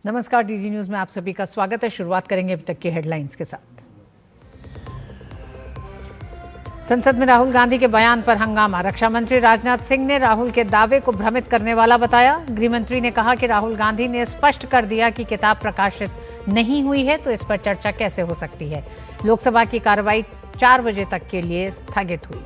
नमस्कार, DD news में आप सभी का स्वागत है। शुरुआत करेंगे अभी तक की हेडलाइंस के साथ। संसद में राहुल गांधी के बयान पर हंगामा। रक्षा मंत्री राजनाथ सिंह ने राहुल के दावे को भ्रमित करने वाला बताया। गृह मंत्री ने कहा कि राहुल गांधी ने स्पष्ट कर दिया कि किताब प्रकाशित नहीं हुई है, तो इस पर चर्चा कैसे हो सकती है। लोकसभा की कार्रवाई 4 बजे तक के लिए स्थगित हुई।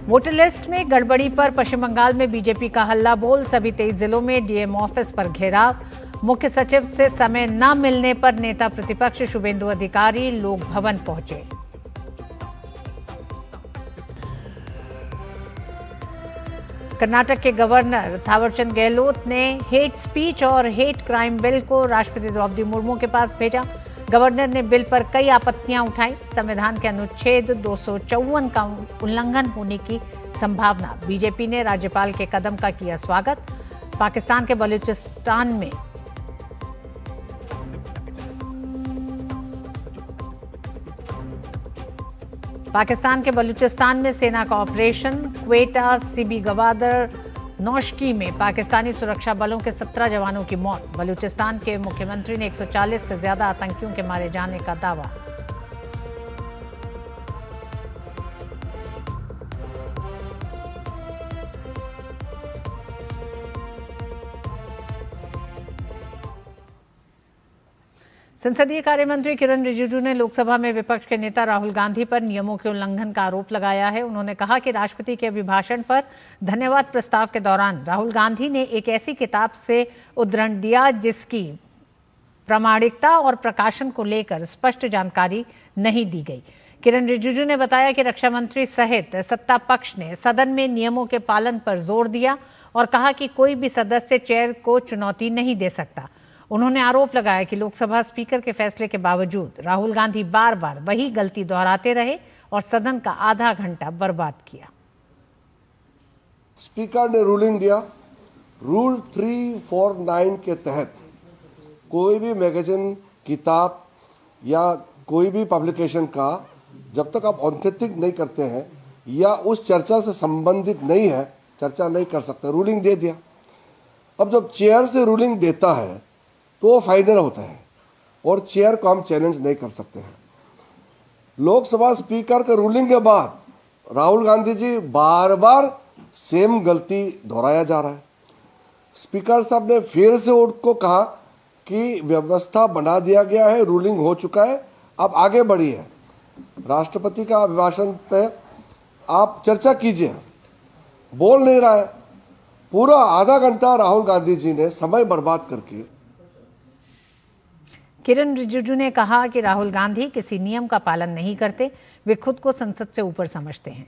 वोटर लिस्ट में गड़बड़ी पर पश्चिम बंगाल में बीजेपी का हल्ला बोल। सभी 23 जिलों में डीएम ऑफिस पर घेराव। मुख्य सचिव से समय न मिलने पर नेता प्रतिपक्ष शुभेंदु अधिकारी लोक भवन पहुंचे। कर्नाटक के गवर्नर थावरचंद गहलोत ने हेट स्पीच और हेट क्राइम बिल को राष्ट्रपति द्रौपदी मुर्मू के पास भेजा। गवर्नर ने बिल पर कई आपत्तियां उठाई। संविधान के अनुच्छेद 254 का उल्लंघन होने की संभावना। बीजेपी ने राज्यपाल के कदम का किया स्वागत। पाकिस्तान के बलूचिस्तान में सेना का ऑपरेशन। क्वेटा सीबी गवादर नौशकी में पाकिस्तानी सुरक्षा बलों के 17 जवानों की मौत। बलूचिस्तान के मुख्यमंत्री ने 140 से ज्यादा आतंकियों के मारे जाने का दावा। संसदीय कार्य मंत्री किरण रिजिजू ने लोकसभा में विपक्ष के नेता राहुल गांधी पर नियमों के उल्लंघन का आरोप लगाया है। उन्होंने कहा कि राष्ट्रपति के अभिभाषण पर धन्यवाद प्रस्ताव के दौरान राहुल गांधी ने एक ऐसी किताब से उद्धरण दिया जिसकी प्रामाणिकता और प्रकाशन को लेकर स्पष्ट जानकारी नहीं दी गई। किरण रिजिजू ने बताया कि रक्षा मंत्री सहित सत्ता पक्ष ने सदन में नियमों के पालन पर जोर दिया और कहा कि कोई भी सदस्य चेयर को चुनौती नहीं दे सकता। उन्होंने आरोप लगाया कि लोकसभा स्पीकर के फैसले के बावजूद राहुल गांधी बार बार वही गलती दोहराते रहे और सदन का आधा घंटा बर्बाद किया। स्पीकर ने रूलिंग दिया। रूल 349 के तहत कोई भी मैगजीन, किताब या कोई भी पब्लिकेशन का जब तक आप ऑथेंटिक नहीं करते हैं या उस चर्चा से संबंधित नहीं है, चर्चा नहीं कर सकते। रूलिंग दे दिया। अब जब चेयर से रूलिंग देता है तो वो फाइनल होता है और चेयर को हम चैलेंज नहीं कर सकते हैं। लोकसभा स्पीकर के रूलिंग के बाद राहुल गांधी जी बार बार सेम गलती दोहराया जा रहा है। स्पीकर साहब ने फिर से उनको कहा कि व्यवस्था बना दिया गया है, रूलिंग हो चुका है, अब आगे बढ़ी है। राष्ट्रपति का अभिभाषण पे आप चर्चा कीजिए, बोल नहीं रहा है। पूरा आधा घंटा राहुल गांधी जी ने समय बर्बाद करके। किरण रिजिजू ने कहा कि राहुल गांधी किसी नियम का पालन नहीं करते, वे खुद को संसद से ऊपर समझते हैं।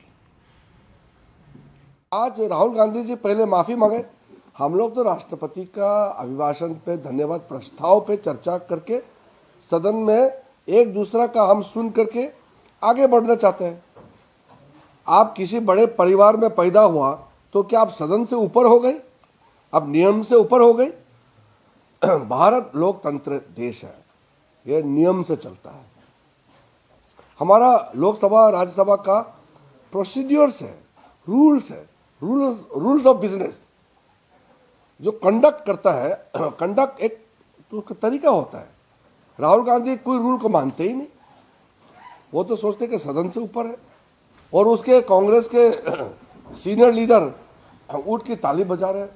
आज राहुल गांधी जी पहले माफी मांगे। हम लोग तो राष्ट्रपति का अभिभाषण पे धन्यवाद प्रस्ताव पे चर्चा करके सदन में एक दूसरा का हम सुन करके आगे बढ़ना चाहते हैं। आप किसी बड़े परिवार में पैदा हुआ तो क्या आप सदन से ऊपर हो गए? अब नियम से ऊपर हो गए? भारत लोकतंत्र देश है, यह नियम से चलता है। हमारा लोकसभा राज्यसभा का प्रोसीड्यूर्स है, रूल्स है, रूल्स ऑफ बिजनेस जो कंडक्ट करता है। कंडक्ट एक तो तरीका होता है। राहुल गांधी कोई रूल को मानते ही नहीं। वो तो सोचते कि सदन से ऊपर है और उसके कांग्रेस के सीनियर लीडर उठ की ताली बजा रहे हैं।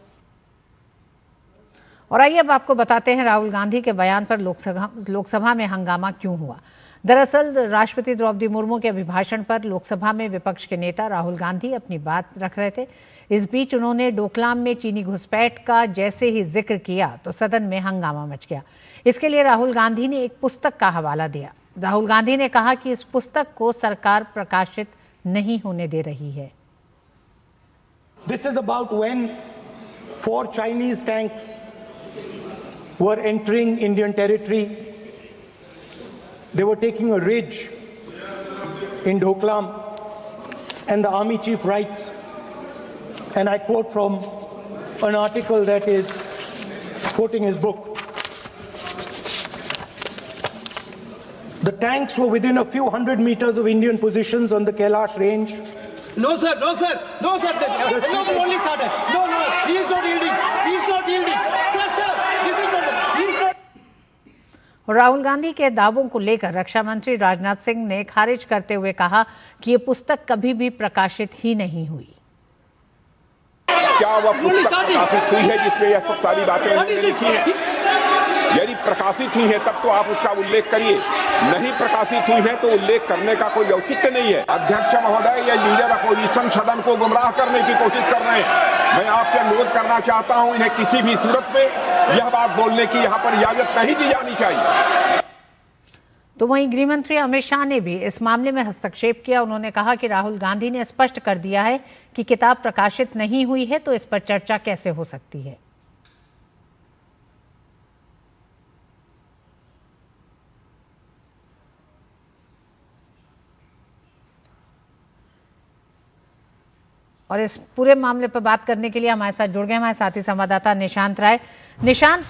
और आइए अब आपको बताते हैं राहुल गांधी के बयान पर लोकसभा में हंगामा क्यों हुआ। दरअसल राष्ट्रपति द्रौपदी मुर्मू के अभिभाषण पर लोकसभा में विपक्ष के नेता राहुल गांधी अपनी बात रख रहे थे। इस बीच उन्होंने डोकलाम में चीनी घुसपैठ का जैसे ही जिक्र किया तो सदन में हंगामा मच गया। इसके लिए राहुल गांधी ने एक पुस्तक का हवाला दिया। राहुल गांधी ने कहा कि इस पुस्तक को सरकार प्रकाशित नहीं होने दे रही है। This is about when 4 Chinese tanks were entering Indian territory. They were taking a ridge in Doklam, and the army chief writes, and I quote from an article that is quoting his book. The tanks were within a few hundred meters of Indian positions on the Kailash range No, sir. No, sir. No, sir. No, only started. No, no. He is not yielding. He is not yielding. Sir, this is not. He is not. Rahul Gandhi के दावों को लेकर रक्षा मंत्री राजनाथ सिंह ने खारिज करते हुए कहा कि ये पुस्तक कभी भी प्रकाशित ही नहीं हुई। क्या वह पुस्तक प्रकाशित हुई है जिसमें यह सब सारी बातें लिखी हैं? यदि प्रकाशित हुई है तब तो आप उसका उल्लेख करिए, नहीं प्रकाशित हुई है तो उल्लेख करने का कोई औचित्य नहीं है। अध्यक्ष महोदय, ये लीडर अपोजिशन सदन को गुमराह करने की कोशिश कर रहे हैं। मैं आपसे अनुरोध करना चाहता हूं, इन्हें किसी भी सूरत में यह बात बोलने की यहाँ पर इजाजत नहीं दी जानी चाहिए। तो वहीं गृह मंत्री अमित शाह ने भी इस मामले में हस्तक्षेप किया। उन्होंने कहा कि राहुल गांधी ने स्पष्ट कर दिया है कि किताब प्रकाशित नहीं हुई है, तो इस पर चर्चा कैसे हो सकती है। और इस पूरे मामले पर बात करने के लिए हमारे साथ जुड़ गए हमारे साथी संवाददाता निशांत राय। निशांत,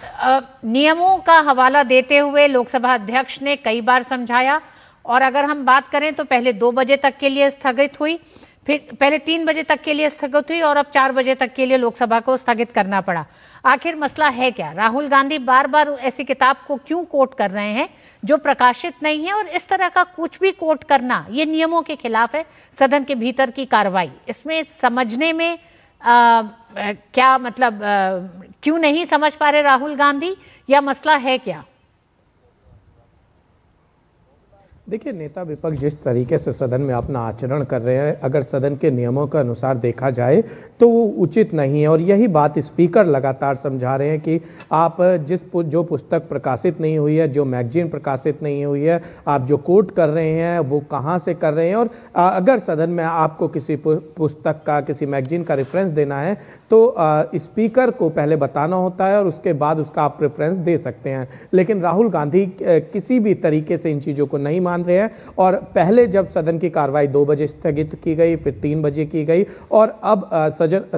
नियमों का हवाला देते हुए लोकसभा अध्यक्ष ने कई बार समझाया, और अगर हम बात करें तो पहले 2 बजे तक के लिए स्थगित हुई, फिर पहले 3 बजे तक के लिए स्थगित हुई, और अब 4 बजे तक के लिए लोकसभा को स्थगित करना पड़ा। आखिर मसला है क्या? राहुल गांधी बार बार ऐसी किताब को क्यों कोट कर रहे हैं जो प्रकाशित नहीं है, और इस तरह का कुछ भी कोट करना ये नियमों के खिलाफ है, सदन के भीतर की कार्रवाई। इसमें समझने में क्या मतलब, क्यों नहीं समझ पा रहे राहुल गांधी, या मसला है क्या? देखिए, नेता विपक्ष जिस तरीके से सदन में अपना आचरण कर रहे हैं, अगर सदन के नियमों के अनुसार देखा जाए तो वो उचित नहीं है। और यही बात स्पीकर लगातार समझा रहे हैं कि आप जो पुस्तक प्रकाशित नहीं हुई है, जो मैगजीन प्रकाशित नहीं हुई है, आप जो कोट कर रहे हैं वो कहाँ से कर रहे हैं। और अगर सदन में आपको किसी पुस्तक का, किसी मैगजीन का रेफरेंस देना है तो स्पीकर को पहले बताना होता है और उसके बाद उसका आप प्रेफरेंस दे सकते हैं। लेकिन राहुल गांधी किसी भी तरीके से इन चीज़ों को नहीं मान रहे हैं। और पहले जब सदन की कार्रवाई 2 बजे स्थगित की गई, फिर 3 बजे की गई, और अब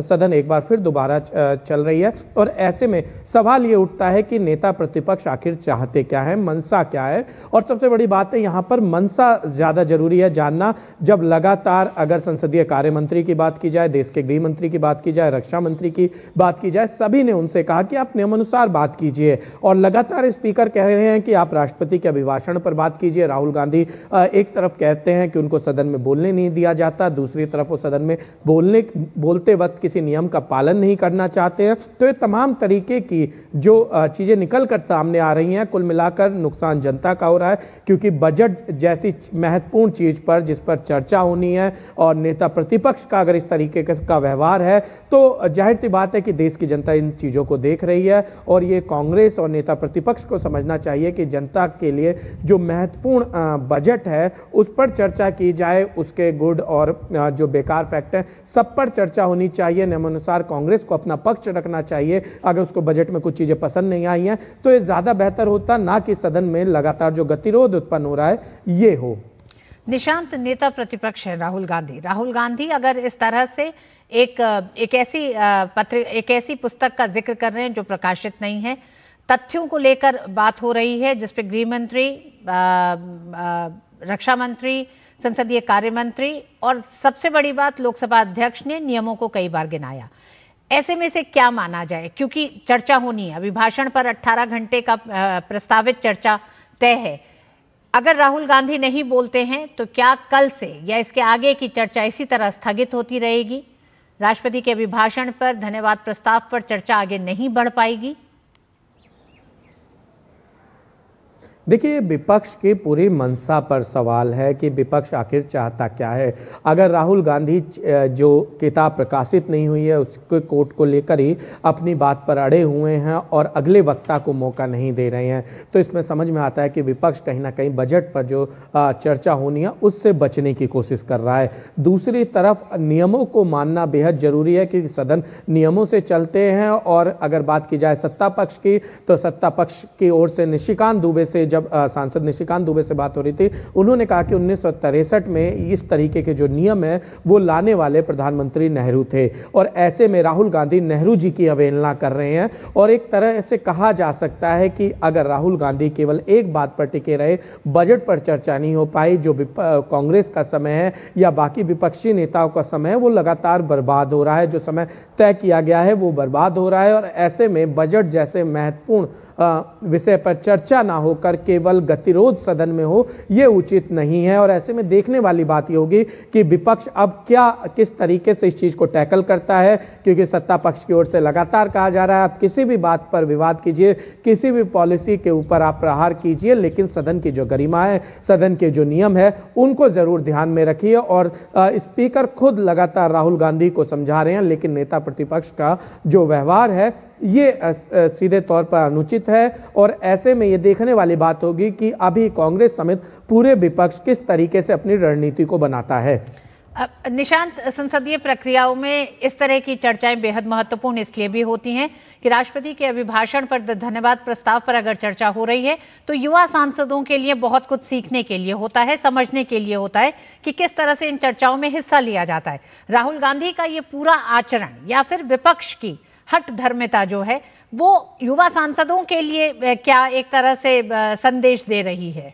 सदन एक बार फिर दोबारा चल रही है। और ऐसे में सवाल ये उठता है कि नेता प्रतिपक्ष आखिर चाहते क्या है, मनसा क्या है। और सबसे बड़ी बात है यहाँ पर मनसा ज़्यादा जरूरी है जानना। जब लगातार अगर संसदीय कार्य मंत्री की बात की जाए, देश के गृह मंत्री की बात की जाए, रक्षा मंत्री की बात की जाए, सभी ने उनसे कहा कि आप नियमानुसार बात कीजिए। और लगातार स्पीकर कह रहे हैं कि आप राष्ट्रपति के अभिभाषण पर बात कीजिए। राहुल गांधी एक तरफ कहते हैं कि उनको सदन में बोलने नहीं दिया जाता, दूसरी तरफ वो सदन में बोलते वक्त किसी नियम का पालन नहीं करना चाहते हैं। तो ये तमाम तरीके की जो चीजें निकल कर सामने आ रही हैं, कुल मिलाकर नुकसान जनता का हो रहा है। क्योंकि बजट जैसी महत्वपूर्ण चीज पर, जिस पर चर्चा होनी है, और नेता प्रतिपक्ष का अगर इस तरीके का व्यवहार है, तो जाहिर सी बात है कि देश की जनता इन चीजों को देख रही है। और ये कांग्रेस और नेता प्रतिपक्ष को समझना चाहिए कि जनता के लिए जो महत्वपूर्ण बजट है उस पर चर्चा की जाए, उसके गुड और जो बेकार फैक्ट है सब पर चर्चा होनी चाहिए। नियमानुसार कांग्रेस को अपना पक्ष रखना चाहिए। अगर उसको बजट में कुछ चीजें पसंद नहीं आई हैं तो ये ज्यादा बेहतर होता, ना कि सदन में लगातार जो गतिरोध उत्पन्न हो रहा है ये हो। निशांत, नेता प्रतिपक्ष है राहुल गांधी अगर इस तरह से एक ऐसी पुस्तक का जिक्र कर रहे हैं जो प्रकाशित नहीं है, तथ्यों को लेकर बात हो रही है जिस पे गृह मंत्री, रक्षा मंत्री, संसदीय कार्य मंत्री और सबसे बड़ी बात लोकसभा अध्यक्ष ने नियमों को कई बार गिनाया। ऐसे में से क्या माना जाए, क्योंकि चर्चा होनी है, अभिभाषण पर 18 घंटे का प्रस्तावित चर्चा तय है। अगर राहुल गांधी नहीं बोलते हैं तो क्या कल से या इसके आगे की चर्चा इसी तरह स्थगित होती रहेगी? राष्ट्रपति के अभिभाषण पर, धन्यवाद प्रस्ताव पर चर्चा आगे नहीं बढ़ पाएगी? देखिए, विपक्ष की पूरी मंशा पर सवाल है कि विपक्ष आखिर चाहता क्या है। अगर राहुल गांधी जो किताब प्रकाशित नहीं हुई है उसके कोर्ट को लेकर ही अपनी बात पर अड़े हुए हैं और अगले वक्ता को मौका नहीं दे रहे हैं, तो इसमें समझ में आता है कि विपक्ष कहीं ना कहीं बजट पर जो चर्चा होनी है उससे बचने की कोशिश कर रहा है। दूसरी तरफ नियमों को मानना बेहद जरूरी है कि सदन नियमों से चलते हैं। और अगर बात की जाए सत्ता पक्ष की, तो सत्ता पक्ष की ओर से निशिकांत दुबे से जब सांसद निशिकांत दुबे से बात हो रही थी, उन्होंने कहा कि 1963 में इस तरीके के जो नियम है वो लाने वाले प्रधानमंत्री नेहरू थे, और ऐसे में राहुल गांधी नेहरू जी की अवहेलना कर रहे हैं। और एक तरह से कहा जा सकता है कि अगर राहुल गांधी केवल एक बात पर टिके रहे, बजट पर चर्चा नहीं हो पाई, जो कांग्रेस का समय है या बाकी विपक्षी नेताओं का समय है वो लगातार बर्बाद हो रहा है, जो समय तय किया गया है वो बर्बाद हो रहा है। और ऐसे में बजट जैसे महत्वपूर्ण विषय पर चर्चा ना होकर केवल गतिरोध सदन में हो, ये उचित नहीं है। और ऐसे में देखने वाली बात ये होगी कि विपक्ष अब किस तरीके से इस चीज को टैकल करता है, क्योंकि सत्ता पक्ष की ओर से लगातार कहा जा रहा है आप किसी भी बात पर विवाद कीजिए, किसी भी पॉलिसी के ऊपर आप प्रहार कीजिए, लेकिन सदन की जो गरिमा है, सदन के जो नियम है, उनको जरूर ध्यान में रखिए। और स्पीकर खुद लगातार राहुल गांधी को समझा रहे हैं, लेकिन नेता प्रतिपक्ष का जो व्यवहार है ये सीधे तौर पर अनुचित है। और ऐसे में ये देखने वाली बात होगी कि अभी कांग्रेस समेत पूरे विपक्ष किस तरीके से अपनी रणनीति को बनाता है। निशांत, संसदीय प्रक्रियाओं में इस तरह की चर्चाएं बेहद महत्वपूर्ण इसलिए भी होती हैं कि राष्ट्रपति के अभिभाषण पर धन्यवाद प्रस्ताव पर अगर चर्चा हो रही है तो युवा सांसदों के लिए बहुत कुछ सीखने के लिए होता है, समझने के लिए होता है कि किस तरह से इन चर्चाओं में हिस्सा लिया जाता है। राहुल गांधी का ये पूरा आचरण या फिर विपक्ष की हट धर्मिता जो है वो युवा सांसदों के लिए क्या एक तरह से संदेश दे रही है?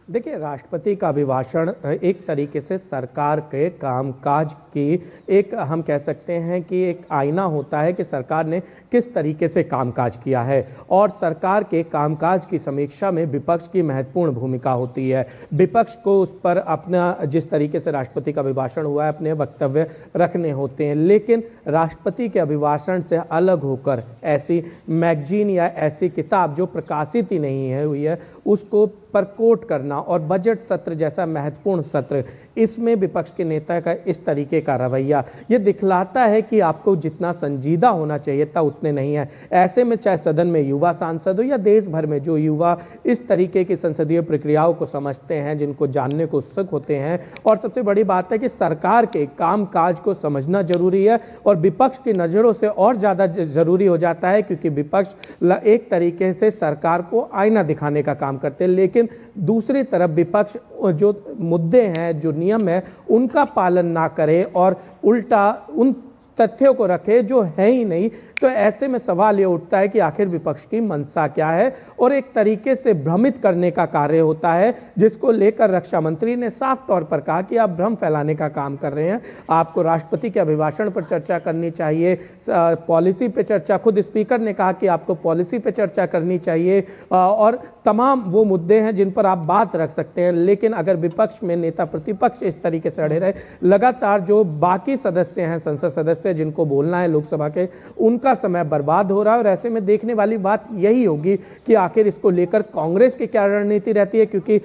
देखिए, राष्ट्रपति का अभिभाषण एक तरीके से सरकार के कामकाज की एक, हम कह सकते हैं कि एक आईना होता है कि सरकार ने किस तरीके से कामकाज किया है, और सरकार के कामकाज की समीक्षा में विपक्ष की महत्वपूर्ण भूमिका होती है। विपक्ष को उस पर अपना, जिस तरीके से राष्ट्रपति का अभिभाषण हुआ है, अपने वक्तव्य रखने होते हैं, लेकिन राष्ट्रपति के अभिभाषण से अलग होकर ऐसी मैगजीन या ऐसी किताब जो प्रकाशित ही नहीं है हुई है उसको पर कोट करना, और बजट सत्र जैसा महत्वपूर्ण सत्र, इसमें विपक्ष के नेता का इस तरीके का रवैया ये दिखलाता है कि आपको जितना संजीदा होना चाहिए था उतने नहीं है। ऐसे में चाहे सदन में युवा सांसद हो या देश भर में जो युवा इस तरीके की संसदीय प्रक्रियाओं को समझते हैं, जिनको जानने को उत्सुक होते हैं, और सबसे बड़ी बात है कि सरकार के कामकाज को समझना जरूरी है, और विपक्ष की नज़रों से और ज़्यादा जरूरी हो जाता है, क्योंकि विपक्ष एक तरीके से सरकार को आईना दिखाने का काम करते हैं, लेकिन दूसरी तरफ विपक्ष जो मुद्दे हैं, जो नियम है, उनका पालन ना करे और उल्टा उन तथ्यों को रखे जो है ही नहीं। तो ऐसे में सवाल ये उठता है कि आखिर विपक्ष की मंशा क्या है, और एक तरीके से भ्रमित करने का कार्य होता है, जिसको लेकर रक्षा मंत्री ने साफ तौर पर कहा कि आप भ्रम फैलाने का काम कर रहे हैं। आपको राष्ट्रपति के अभिभाषण पर चर्चा करनी चाहिए, पॉलिसी पे चर्चा, खुद स्पीकर ने कहा कि आपको पॉलिसी पे चर्चा करनी चाहिए, और तमाम वो मुद्दे हैं जिन पर आप बात रख सकते हैं। लेकिन अगर विपक्ष में नेता प्रतिपक्ष इस तरीके से अड़े रहे, लगातार जो बाकी सदस्य हैं, संसद सदस्य जिनको बोलना है लोकसभा के, उनका समय बर्बाद हो रहा है। और ऐसे में देखने वाली बात यही होगी कि आखिर इसको लेकर कांग्रेस की क्या रणनीति रहती है, क्योंकि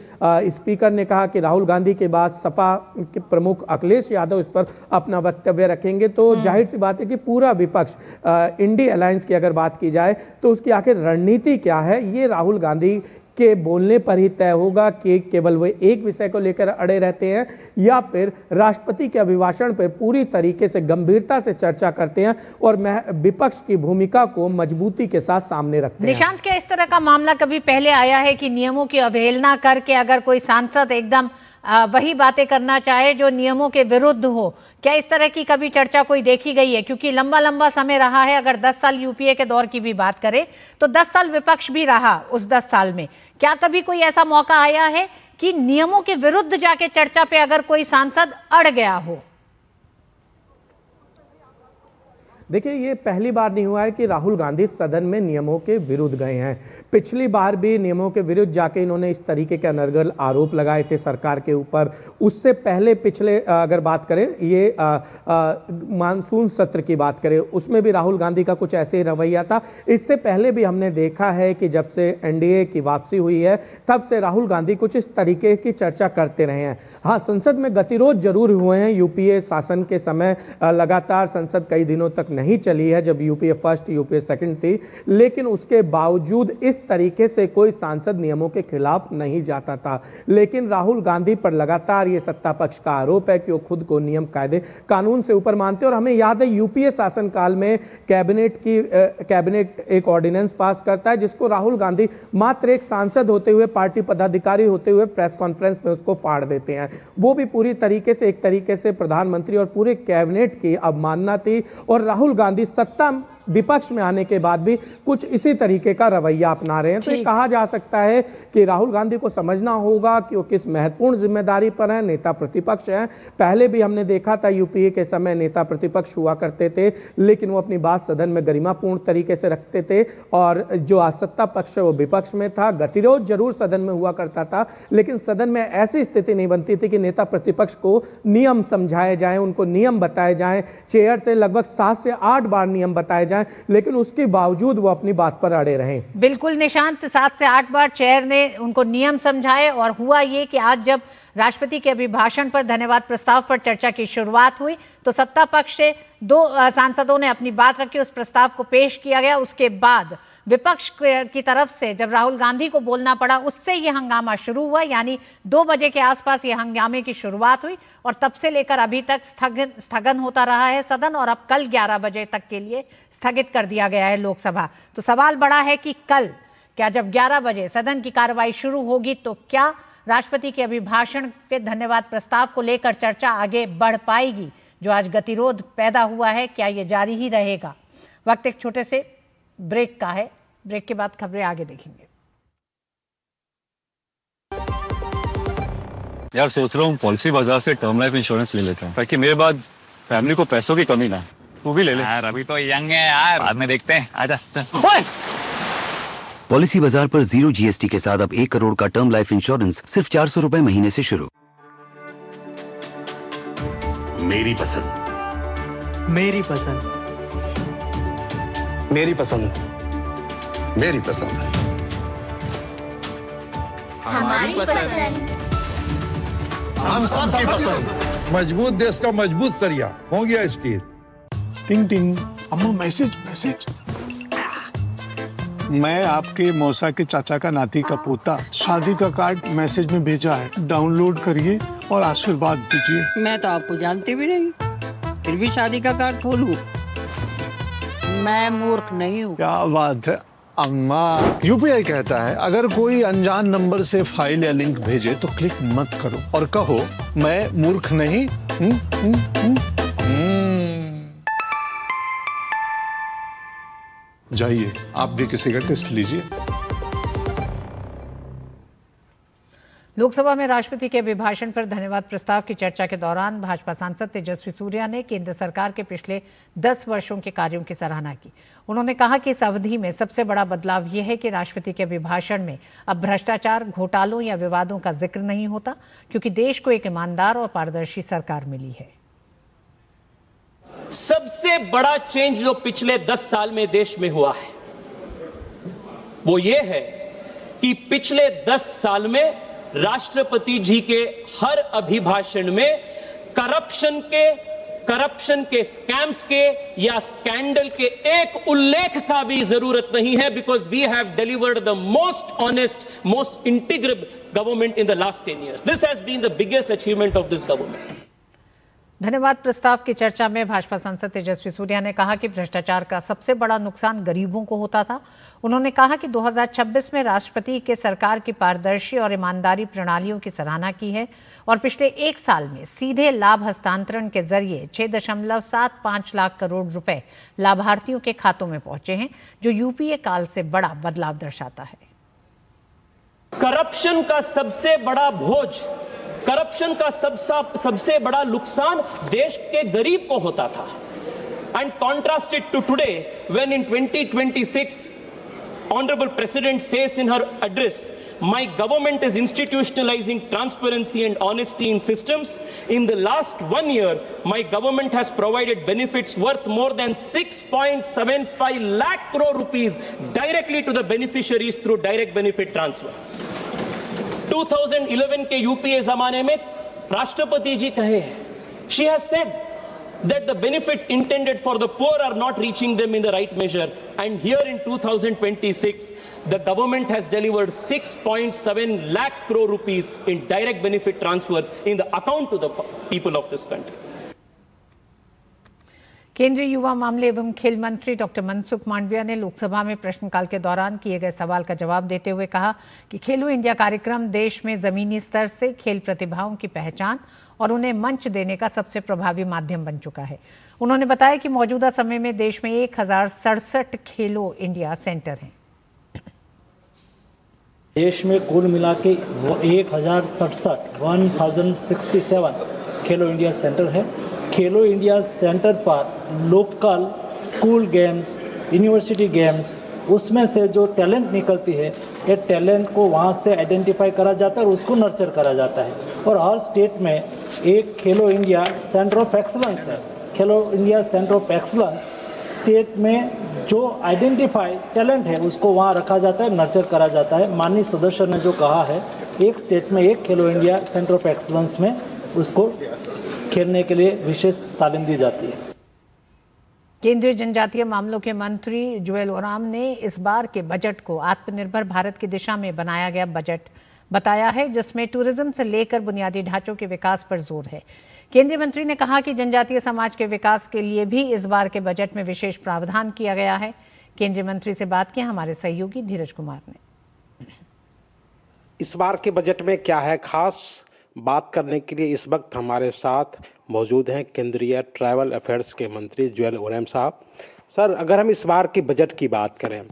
स्पीकर ने कहा कि राहुल गांधी के बाद सपा के प्रमुख अखिलेश यादव इस पर अपना वक्तव्य रखेंगे, तो जाहिर सी बात है कि पूरा विपक्ष, इंडी अलायंस की अगर बात की जाए तो उसकी आखिर रणनीति क्या है, ये राहुल गांधी के बोलने पर ही तय होगा कि केवल वे एक विषय को लेकर अड़े रहते हैं या फिर राष्ट्रपति के अभिभाषण पर पूरी तरीके से गंभीरता से चर्चा करते हैं और विपक्ष की भूमिका को मजबूती के साथ सामने रखते हैं। निशांत, क्या इस तरह का मामला कभी पहले आया है कि नियमों की अवहेलना करके अगर कोई सांसद एकदम वही बातें करना चाहे जो नियमों के विरुद्ध हो? क्या इस तरह की कभी चर्चा कोई देखी गई है? क्योंकि लंबा लंबा समय रहा है, अगर 10 साल यूपीए के दौर की भी बात करें तो 10 साल विपक्ष भी रहा उस 10 साल में। क्या कभी कोई ऐसा मौका आया है कि नियमों के विरुद्ध जाके चर्चा पे अगर कोई सांसद अड़ गया हो? देखिए, ये पहली बार नहीं हुआ है कि राहुल गांधी सदन में नियमों के विरुद्ध गए हैं। पिछली बार भी नियमों के विरुद्ध जाके इन्होंने इस तरीके के अनर्गल आरोप लगाए थे सरकार के ऊपर। उससे पहले पिछले अगर बात करें, ये मानसून सत्र की बात करें, उसमें भी राहुल गांधी का कुछ ऐसे ही रवैया था। इससे पहले भी हमने देखा है कि जब से एनडीए की वापसी हुई है तब से राहुल गांधी कुछ इस तरीके की चर्चा करते रहे हैं। हाँ, संसद में गतिरोध जरूर हुए हैं। यूपीए शासन के समय लगातार संसद कई दिनों तक नहीं चली है, जब यूपीए फर्स्ट यूपीए सेकंड थी, लेकिन उसके बावजूद इस एक तरीके से कोई सांसद नियमों के खिलाफ नहीं जाता था। लेकिन राहुल गांधी पर लगातार ये सत्ता पक्ष का आरोप है कि वो खुद को नियम कायदे कानून से ऊपर मानते हैं। और हमें याद है यूपीए शासनकाल में कैबिनेट एक ऑर्डिनेंस पास करता है जिसको राहुल गांधी मात्र एक सांसद होते हुए, पार्टी पदाधिकारी होते हुए प्रेस कॉन्फ्रेंस में उसको फाड़ देते हैं। वो भी पूरी तरीके से, एक तरीके से प्रधानमंत्री और पूरे कैबिनेट की अवमानना थी। और राहुल गांधी सत्ता विपक्ष में आने के बाद भी कुछ इसी तरीके का रवैया अपना रहे हैं। तो ये कहा जा सकता है कि राहुल गांधी को समझना होगा कि वो किस महत्वपूर्ण जिम्मेदारी पर है, नेता प्रतिपक्ष हैं। पहले भी हमने देखा था यूपीए के समय नेता प्रतिपक्ष हुआ करते थे, लेकिन वो अपनी बात सदन में गरिमापूर्ण तरीके से रखते थे। और जो आज सत्ता पक्ष है वो विपक्ष में था, गतिरोध जरूर सदन में हुआ करता था, लेकिन सदन में ऐसी स्थिति नहीं बनती थी कि नेता प्रतिपक्ष को नियम समझाए जाए, उनको नियम बताए जाए। चेयर से लगभग 7 से 8 बार नियम बताए, लेकिन उसके बावजूद वो अपनी बात पर अड़े रहे। बिल्कुल निशांत, 7 से 8 बार चेयर ने उनको नियम समझाए। और हुआ ये कि आज जब राष्ट्रपति के अभिभाषण पर धन्यवाद प्रस्ताव पर चर्चा की शुरुआत हुई तो सत्ता पक्ष से 2 सांसदों ने अपनी बात रखी, उस प्रस्ताव को पेश किया गया। उसके बाद विपक्ष की तरफ से जब राहुल गांधी को बोलना पड़ा, उससे ये हंगामा शुरू हुआ। यानी 2 बजे के आसपास ये हंगामे की शुरुआत हुई और तब से लेकर अभी तक स्थगन होता रहा है सदन, और अब कल 11 बजे तक के लिए स्थगित कर दिया गया है लोकसभा। तो सवाल बड़ा है कि कल क्या जब 11 बजे सदन की कार्रवाई शुरू होगी तो क्या राष्ट्रपति के अभिभाषण के धन्यवाद प्रस्ताव को लेकर चर्चा आगे बढ़ पाएगी? जो आज गतिरोध पैदा हुआ है, क्या ये जारी ही रहेगा? वक्त एक छोटे से ब्रेक का है, ब्रेक के बाद खबरें आगे देखेंगे। यार सोच रहा हूँ पॉलिसी बाजार से टर्म लाइफ इंश्योरेंस ले लेता हूँ ताकि मेरे बाद फैमिली को पैसों की कमी ना है। तू भी ले ले यार, अभी तो यंग है यार, बाद में देखते हैं। आजा पॉलिसी बाजार पर 0 GST के साथ अब 1 करोड़ का टर्म लाइफ इंश्योरेंस सिर्फ 400 रुपए महीने से शुरू। मेरी पसंद, मेरी पसंद, मेरी पसंद, मेरी पसंद, हमारी पसंद, हम सबकी पसंद। मजबूत देश का मजबूत सरिया हो गया स्टील। टिंग टिंग, अम्मा मैसेज। मैं आपके मौसा के चाचा का नाती का पोता, शादी का कार्ड मैसेज में भेजा है, डाउनलोड करिए और आशीर्वाद दीजिए। मैं तो आपको जानती भी नहीं, फिर भी शादी का कार्ड खोलूं? मैं मूर्ख नहीं हूँ। क्या बात है अम्मा। यूपीआई कहता है अगर कोई अनजान नंबर से फाइल या लिंक भेजे तो क्लिक मत करो और कहो मैं मूर्ख नहीं। जाइए आप भी किसी का टेस्ट लीजिए। लोकसभा में राष्ट्रपति के अभिभाषण पर धन्यवाद प्रस्ताव की चर्चा के दौरान भाजपा सांसद तेजस्वी सूर्या ने केंद्र सरकार के पिछले 10 वर्षों के कार्यों की सराहना की। उन्होंने कहा कि इस अवधि में सबसे बड़ा बदलाव यह है कि राष्ट्रपति के अभिभाषण में अब भ्रष्टाचार, घोटालों या विवादों का जिक्र नहीं होता, क्योंकि देश को एक ईमानदार और पारदर्शी सरकार मिली है। सबसे बड़ा चेंज जो पिछले 10 साल में देश में हुआ है वो ये है कि पिछले 10 साल में राष्ट्रपति जी के हर अभिभाषण में करप्शन के स्कैम्स के या स्कैंडल के एक उल्लेख का भी जरूरत नहीं है, because we have delivered the most honest, most integrate government in the last 10 years. This has been the biggest achievement of this government. धन्यवाद प्रस्ताव की चर्चा में भाजपा सांसद तेजस्वी सूर्या ने कहा कि भ्रष्टाचार का सबसे बड़ा नुकसान गरीबों को होता था। उन्होंने कहा कि 2026 में राष्ट्रपति के सरकार की पारदर्शी और ईमानदारी प्रणालियों की सराहना की है और पिछले 1 साल में सीधे लाभ हस्तांतरण के जरिए 6.75 लाख करोड़ रुपए लाभार्थियों के खातों में पहुंचे हैं, जो यूपीए काल से बड़ा बदलाव दर्शाता है। करप्शन का सबसे बड़ा बोझ, करप्शन का सबसे बड़ा नुकसान देश के गरीब को होता था। And contrasted to today when in 2026 Honorable President says in her address, my government is institutionalizing transparency and honesty in systems. In the last 1 year, my government has provided benefits worth more than 6.75 lakh crore rupees directly to the beneficiaries through direct benefit transfer. 2011 के UPA जमाने में राष्ट्रपति जी कहे, she has said that the benefits intended for the poor are not reaching them in the right measure. And here in 2026, the government has delivered 6.7 lakh crore rupees in direct benefit transfers in the account to the people of this country. केंद्रीय युवा मामले एवं खेल मंत्री doctor Mansukh Mandaviya ने लोकसभा में प्रश्नकाल के दौरान किए गए सवाल का जवाब देते हुए कहा कि खेलो इंडिया कार्यक्रम देश में जमीनी स्तर से खेल प्रतिभाओं की पहचान और उन्हें मंच देने का सबसे प्रभावी माध्यम बन चुका है। उन्होंने बताया कि मौजूदा समय में देश में 1067 खेलो इंडिया सेंटर हैं। देश में कुल मिला के 1067 खेलो इंडिया सेंटर है। खेलो इंडिया सेंटर पर local school games, university games, उसमें से जो टैलेंट निकलती है, ये टैलेंट को वहाँ से आइडेंटिफाई करा जाता है और उसको नर्चर करा जाता है। और हर स्टेट में एक खेलो इंडिया सेंटर ऑफ एक्सलेंस है। खेलो India centre of excellence state में जो आइडेंटिफाई टैलेंट है उसको वहाँ रखा जाता है, नर्चर करा जाता है। माननीय सदस्य ने जो कहा है, एक स्टेट में एक खेलो इंडिया सेंटर ऑफ एक्सलेंस में उसको खेलने के लिए विशेष तालीम दी जाती है। केंद्रीय जनजातीय मामलों के मंत्री जुएल ओराम ने इस बार के बजट को आत्मनिर्भर भारत की दिशा में बनाया गया बजट बताया है, जिसमें टूरिज्म से लेकर बुनियादी ढांचों के विकास पर जोर है। केंद्रीय मंत्री ने कहा कि जनजातीय समाज के विकास के लिए भी इस बार के बजट में विशेष प्रावधान किया गया है। केंद्रीय मंत्री से बात की हमारे सहयोगी धीरज कुमार ने। इस बार के बजट में क्या है खास, बात करने के लिए इस वक्त हमारे साथ मौजूद हैं केंद्रीय ट्रैवल अफेयर्स के मंत्री जुएल ओराम साहब। सर, अगर हम इस बार के बजट की बात करें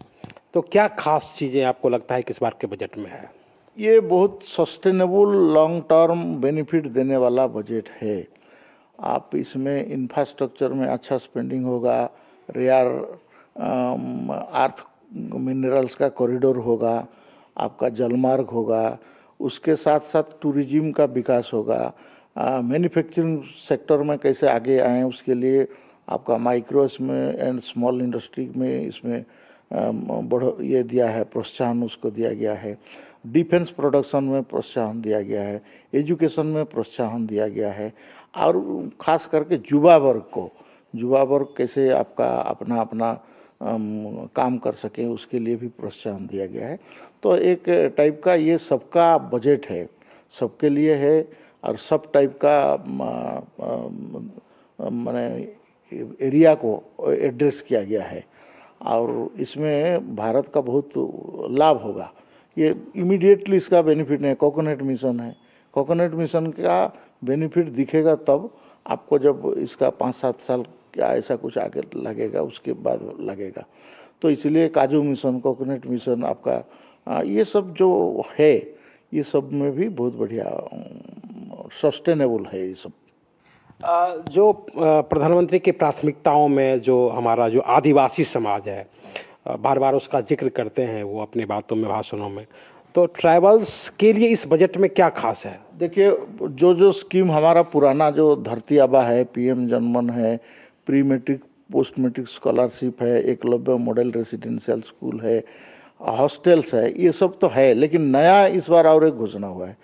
तो क्या खास चीज़ें आपको लगता है कि इस बार के बजट में है? ये बहुत सस्टेनेबल लॉन्ग टर्म बेनिफिट देने वाला बजट है। आप इसमें इंफ्रास्ट्रक्चर में अच्छा स्पेंडिंग होगा, रेयर अर्थ मिनरल्स का कॉरिडोर होगा, आपका जलमार्ग होगा, उसके साथ साथ टूरिज्म का विकास होगा, मैन्युफैक्चरिंग सेक्टर में कैसे आगे आएँ उसके लिए आपका माइक्रो में एंड स्मॉल इंडस्ट्री में इसमें ये दिया है, प्रोत्साहन उसको दिया गया है। डिफेंस प्रोडक्शन में प्रोत्साहन दिया गया है, एजुकेशन में प्रोत्साहन दिया गया है, और ख़ास करके युवा वर्ग कैसे आपका अपना काम कर सकें उसके लिए भी प्रोत्साहन दिया गया है। तो एक टाइप का ये सबका बजट है, सबके लिए है, और सब टाइप का माने एरिया को एड्रेस किया गया है, और इसमें भारत का बहुत लाभ होगा। ये इमीडिएटली इसका बेनिफिट नहीं, कोकोनट मिशन है, कोकोनट मिशन का बेनिफिट दिखेगा तब आपको जब इसका 5-7 साल क्या ऐसा कुछ आगे लगेगा, उसके बाद लगेगा। तो इसलिए काजू मिशन, कोकोनट मिशन, आपका ये सब जो है, ये सब में भी बहुत बढ़िया सस्टेनेबल है ये सब। जो प्रधानमंत्री की प्राथमिकताओं में जो हमारा जो आदिवासी समाज है, बार बार उसका जिक्र करते हैं वो अपनी बातों में, भाषणों में, तो ट्राइबल्स के लिए इस बजट में क्या खास है? देखिए, जो स्कीम हमारा पुराना जो धरती आबा है, PM जनमन है, pre matric post matric scholarship है, एकलव्य मॉडल रेसिडेंशियल स्कूल है, हॉस्टल्स है, ये सब तो है, लेकिन नया इस बार और एक घोषणा हुआ है,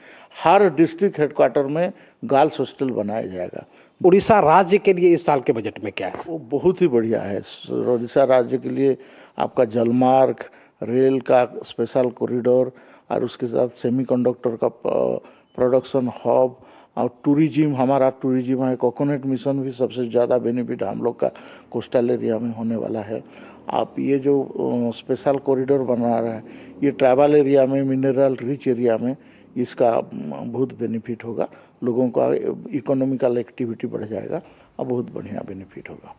हर डिस्ट्रिक्ट हेडक्वार्टर में गर्ल्स हॉस्टल बनाया जाएगा। उड़ीसा राज्य के लिए इस साल के बजट में क्या है? वो बहुत ही बढ़िया है। उड़ीसा राज्य के लिए आपका जलमार्ग, रेल का स्पेशल कॉरिडोर, और उसके साथ सेमीकंडक्टर का प्रोडक्शन हब, और टूरिज्म, हमारा टूरिज्म है, कोकोनट मिशन भी सबसे ज़्यादा बेनिफिट हम लोग का कोस्टल एरिया में होने वाला है। आप ये जो स्पेशल कॉरिडोर बना रहा है, ये ट्राइबल एरिया में, मिनरल रिच एरिया में इसका बहुत बेनिफिट होगा, लोगों का इकोनॉमिकल एक्टिविटी बढ़ जाएगा और बहुत बढ़िया बेनिफिट होगा।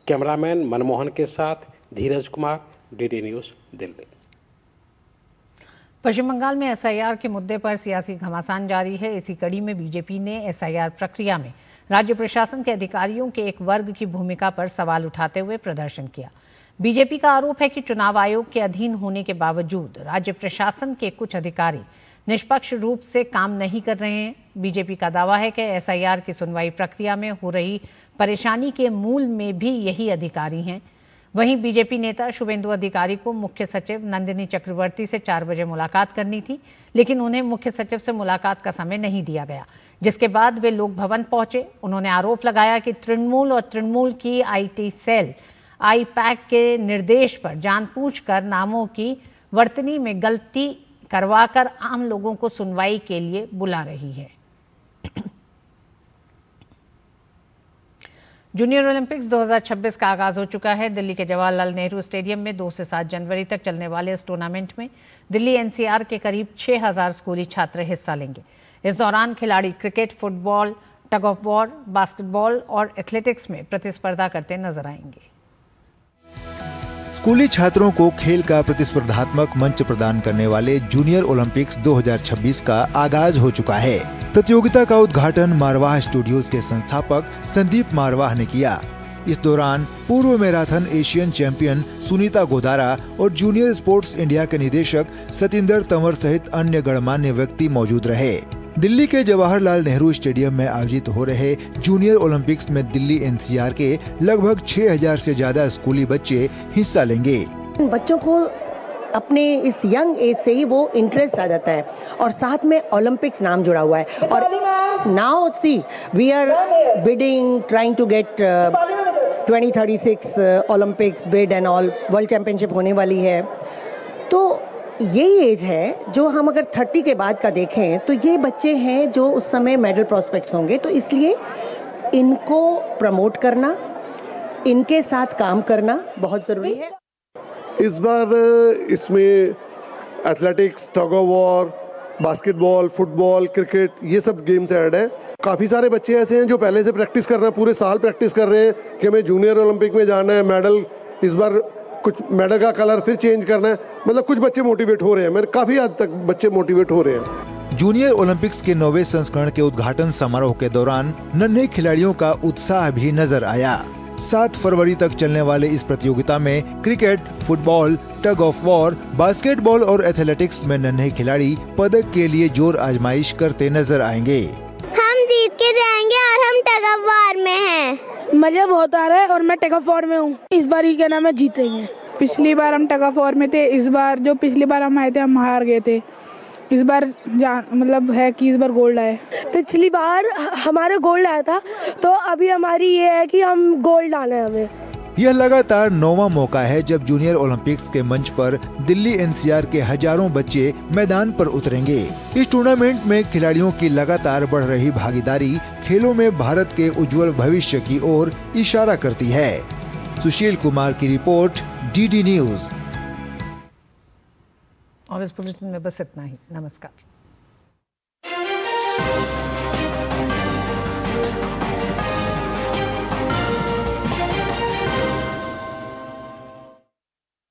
कैमरामैन मनमोहन के साथ धीरज कुमार, DD न्यूज़, दिल्ली। पश्चिम बंगाल में SIR के मुद्दे पर सियासी घमासान जारी है। इसी कड़ी में बीजेपी ने SIR प्रक्रिया में राज्य प्रशासन के अधिकारियों के एक वर्ग की भूमिका पर सवाल उठाते हुए प्रदर्शन किया। बीजेपी का आरोप है कि चुनाव आयोग के अधीन होने के बावजूद राज्य प्रशासन के कुछ अधिकारी निष्पक्ष रूप से काम नहीं कर रहे हैं। बीजेपी का दावा है कि SIR की सुनवाई प्रक्रिया में हो रही परेशानी के मूल में भी यही अधिकारी हैं। वहीं बीजेपी नेता शुभेंदु अधिकारी को मुख्य सचिव नंदिनी चक्रवर्ती से 4 बजे मुलाकात करनी थी, लेकिन उन्हें मुख्य सचिव से मुलाकात का समय नहीं दिया गया, जिसके बाद वे लोक भवन पहुंचे। उन्होंने आरोप लगाया कि तृणमूल और तृणमूल की आईटी सेल आईपैक के निर्देश पर जानबूझकर नामों की वर्तनी में गलती करवाकर आम लोगों को सुनवाई के लिए बुला रही है। जूनियर ओलंपिक्स 2026 का आगाज हो चुका है। दिल्ली के जवाहरलाल नेहरू स्टेडियम में 2 से 7 जनवरी तक चलने वाले इस टूर्नामेंट में दिल्ली एनसीआर के करीब 6000 स्कूली छात्र हिस्सा लेंगे। इस दौरान खिलाड़ी cricket, football, tug of war, basketball और एथलेटिक्स में प्रतिस्पर्धा करते नजर आएंगे। स्कूली छात्रों को खेल का प्रतिस्पर्धात्मक मंच प्रदान करने वाले जूनियर ओलंपिक्स 2026 का आगाज हो चुका है। प्रतियोगिता का उद्घाटन मारवाह स्टूडियोज के संस्थापक संदीप मारवाह ने किया। इस दौरान पूर्व marathon Asian champion Sunita Godara और जूनियर स्पोर्ट्स इंडिया के निदेशक सतिंदर तंवर सहित अन्य गणमान्य व्यक्ति मौजूद रहे। दिल्ली के जवाहरलाल नेहरू स्टेडियम में आयोजित हो रहे जूनियर ओलंपिक्स में दिल्ली एनसीआर के लगभग 6000 से ज्यादा स्कूली बच्चे हिस्सा लेंगे। बच्चों को अपने इस यंग एज से ही वो इंटरेस्ट आ जाता है और साथ में ओलंपिक्स नाम जुड़ा हुआ है। और now see we are bidding trying to get 2036 Olympics bid and all, world championship होने वाली है। तो यही एज है जो हम अगर 30 के बाद का देखें तो ये बच्चे हैं जो उस समय मेडल प्रोस्पेक्ट्स होंगे। तो इसलिए इनको प्रमोट करना, इनके साथ काम करना बहुत ज़रूरी है। इस बार इसमें athletics, tug of war, basketball, football, cricket, ये सब गेम्स ऐड है। काफ़ी सारे बच्चे ऐसे हैं जो पहले से प्रैक्टिस कर रहे हैं, पूरे साल प्रैक्टिस कर रहे हैं कि हमें जूनियर ओलंपिक में जाना है, मेडल, इस बार कुछ मेडल का कलर फिर चेंज करना है। मतलब कुछ बच्चे मोटिवेट हो रहे हैं, मेरे काफ़ी हद तक बच्चे मोटिवेट हो रहे हैं। जूनियर ओलंपिक्स के 9वें संस्करण के उद्घाटन समारोह के दौरान नन्हे खिलाड़ियों का उत्साह भी नजर आया। 7 फरवरी तक चलने वाले इस प्रतियोगिता में cricket, football, tug of war, basketball और एथलेटिक्स में नन्हे खिलाड़ी पदक के लिए जोर आजमाइश करते नजर आएंगे। हम जीत के जाएंगे और हम टग ऑफ वॉर में हैं। मजा बहुत आ रहा है और मैं टग ऑफ वॉर में हूँ। इस बार ही क्या नाम है, जीतेंगे। पिछली बार हम टग ऑफ वॉर में थे, इस बार जो पिछली बार हम आए थे हम हार गए थे। इस बार मतलब है कि इस बार गोल्ड आए। पिछली बार हमारे गोल्ड आया था, तो अभी हमारी ये है कि हम गोल्ड लाना है हमें। यह लगातार 9वां मौका है जब जूनियर ओलंपिक्स के मंच पर दिल्ली एनसीआर के हजारों बच्चे मैदान पर उतरेंगे। इस टूर्नामेंट में खिलाड़ियों की लगातार बढ़ रही भागीदारी खेलों में भारत के उज्जवल भविष्य की ओर इशारा करती है। सुशील कुमार की रिपोर्ट, DD न्यूज। और इस बुलेटिन में बस इतना ही। नमस्कार।